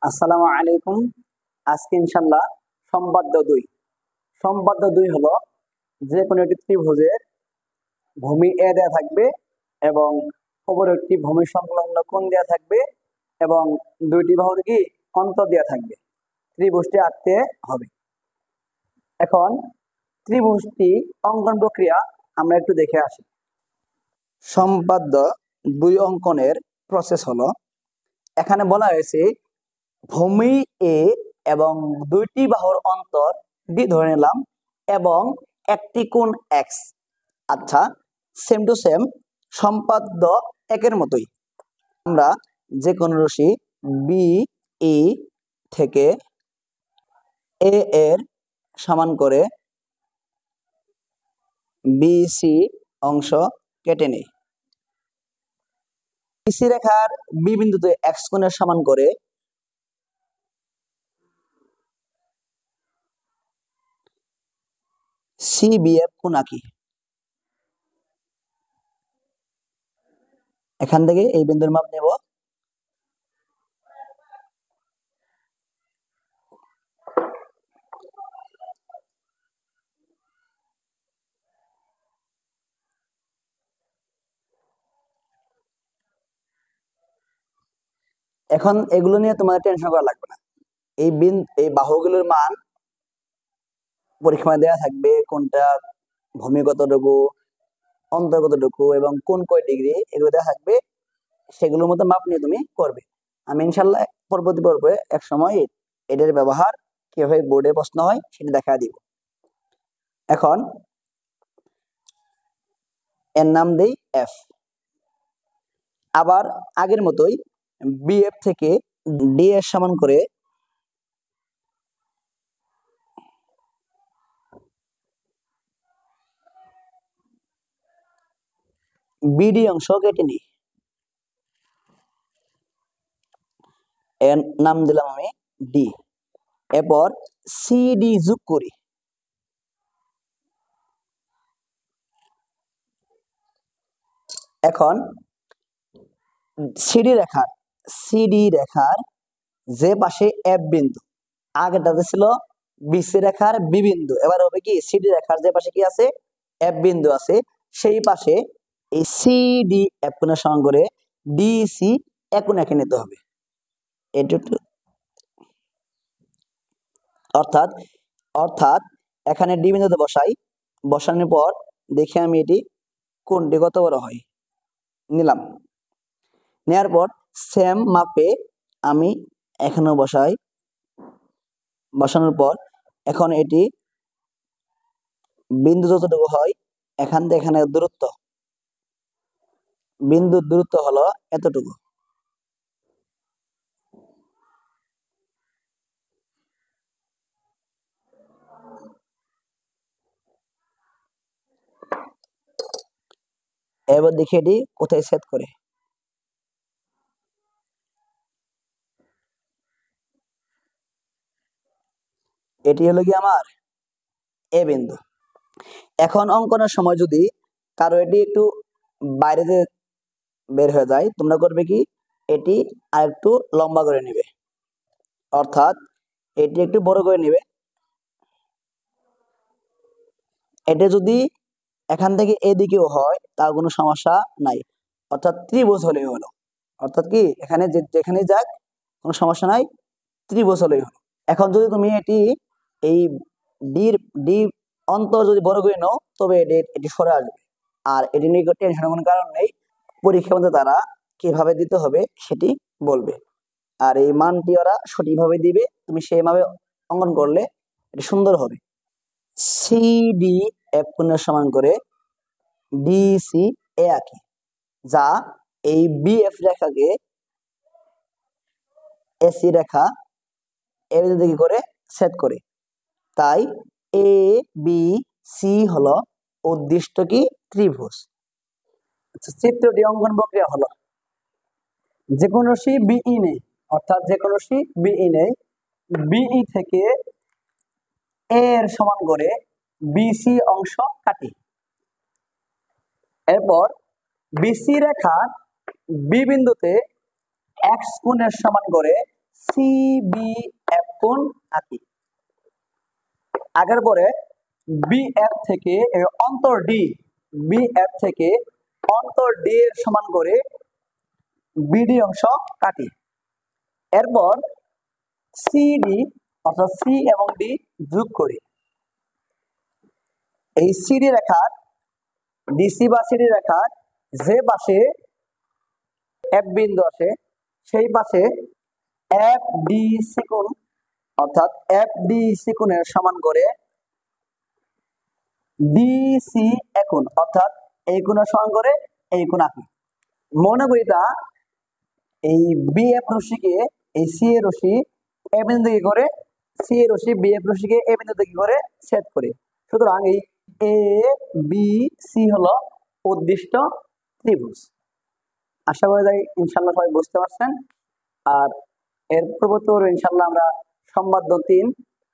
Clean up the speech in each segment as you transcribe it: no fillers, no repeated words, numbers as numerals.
আসসালামু আলাইকুম। আজকে ইনশাল্লাহ সম্পাদ্য দুই। সম্পাদ্য দুই হলো যে কোনো একটি ত্রিভুজের ভূমি এ দেয়া থাকবে এবং অপর একটি ভূমি সংলগ্ন কোণ দেয়া থাকবে এবং দুইটি বাহুর কি অন্তর দেয়া থাকবে। ত্রিভুজটি আঁকতে হবে। এখন ত্রিভুজটি অঙ্কন প্রক্রিয়া আমরা একটু দেখে আসি। সম্পাদ্য দুই অঙ্কনের প্রসেস হলো, এখানে বলা হয়েছে ভূমি এ এবং দুইটি বাহুর অন্তর ডি ধরে নিলাম এবং একটি কোণ এক্স। আচ্ছা, সেম টু সেম সম্পাদ্য একের মতোই আমরা যে কোনো রশ্মি বি ই থেকে এ এর সমান করে বি সি অংশ কেটে নেই। বিসি রেখার বি বিন্দুতে এক্স কোণের সমান করে সিবিএফ কোণ আঁকি। এখান থেকে এই বিন্দুর মাপ নেব। এখন এগুলো নিয়ে তোমার টেনশন করা লাগবে না। এই বাহুগুলোর মান পরীক্ষায় দেওয়া থাকবে, কোনটা ভূমি কতটুকু, অন্তর কতটুকু এবং কোন কয় ডিগ্রি, এগুলো দেওয়া থাকবে। সেগুলোর মতো মাপ নিয়ে তুমি করবে। আমি ইনশাল্লাহ পরবর্তী পর্বে এক সময় এটার ব্যবহার কিভাবে বোর্ডে প্রশ্ন হয় সেটা দেখা দিব। এখন এর নাম দেই এফ। আবার আগের মতোই বিএফ থেকে ডি এর সমান করে বিডি অংশ কেটে নিই। এর নাম দিলাম আমি ডি। এরপর সিডি যোগ করি। এখন সিডি রেখার যে পাশে এফ বিন্দু, আগেটাতে ছিল বিসি রেখার বি বিন্দু, এবার হবে কি সিডি রেখার যে পাশে কি আছে এফ বিন্দু আছে, সেই পাশে এই সিডি এফ কোণের সমান করে ডিসি এক কোণ এঁকে নিতে হবে। অর্থাৎ অর্থাৎ এখানে ডি বিন্দুতে বসানোর পর দেখে আমি এটি কোণটি কত বড় হয় নিলাম। নেওয়ার পর সেম মাপে আমি এখানেও বসানোর পর এখন এটি বিন্দু যতটুকু হয় এখান থেকে এখানে বিন্দুর দূরত্ব হলো এতটুকু। এবার দেখি এটি কোথায় ছেদ করে। এটি হলো কি আমার এ বিন্দু। এখন অঙ্কনের সময় যদি কারো এটি একটু বাইরে বের হয়ে যায়, তোমরা করবে কি এটি আর একটু লম্বা করে নেবে, অর্থাৎ এটি একটু বড় করে নেবে। এটা যদি এখান থেকে এদিকেও হয় তার কোনো সমস্যা নাই, অর্থাৎ ত্রিভুজ হলেই হলো। অর্থাৎ কি এখানে যেখানে যাক কোনো সমস্যা নাই, ত্রিভুজ হলেই হলো। এখন যদি তুমি এটি এই ডি অন্তর যদি বড় করে নাও তবে এটি সরে আসবে। আর এটি নিয়ে টেনশনের কোনো কারণ নেই, পরীক্ষার মধ্যে তারা কিভাবে দিতে হবে সেটি বলবে, আর এই মানটি ওরা সঠিকভাবে দিবে। তুমি সেইভাবে অঙ্কন করলে এটি সুন্দর হবে। সিডি এফ কোণের সমান করে ডিসি এ আঁকি, যা এই বিএফ রেখাকে এসি রেখা এ দিকে করে ছেদ করে। তাই এ বি সি হলো উদ্দিষ্ট কি ত্রিভুজ। আচ্ছা, চিত্রটি অঙ্কন প্রক্রিয়া হলো, যে কোনো রশ্মি বিই নেই, অর্থাৎ যে কোনো রশ্মি বিই নেই, বিই থেকে এ এর সমান করে বিসি অংশ কাটি। এরপর বিসি রেখার বি বিন্দুতে এক্স কোণের সমান করে সি বি এফ কোণ আঁকি। আগের পরে বি এফ থেকে অন্তর ডি, বি এফ থেকে অন্তর ডি এর সমান করে বিডি অংশ কাটি। এরপর সিডি অর্থাৎ সি এবং ডি যোগ করি। এই সিডি রেখার ডিসি বা সিডি রেখার যে পাশে এফ বিন্দু আসে সেই পাশে এফ ডি সি কোণ অর্থাৎ এফ ডি সি কোণের সমান করে ডিসি কোণ অর্থাৎ এই কোণের সমান করে এই কোণ আঁকি। মনে করি তা এই বি এফ রশ্মিকে এই সি এ রশ্মি এ বিন্দু থেকে করে, সি এ রশ্মি বি এফ রশ্মিকে এ বিন্দু থেকে করে ছেদ করে। সুতরাং এই এ বি সি হলো উদ্দিষ্ট ত্রিভুজ। আশা করি তাই ইনশাল্লাহ সবাই বুঝতে পারছেন। আর এর পরবর্তী ইনশাল্লাহ আমরা সম্বাদ্য 3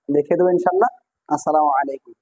দেখে দেবো ইনশাল্লাহ। আসসালামু আলাইকুম।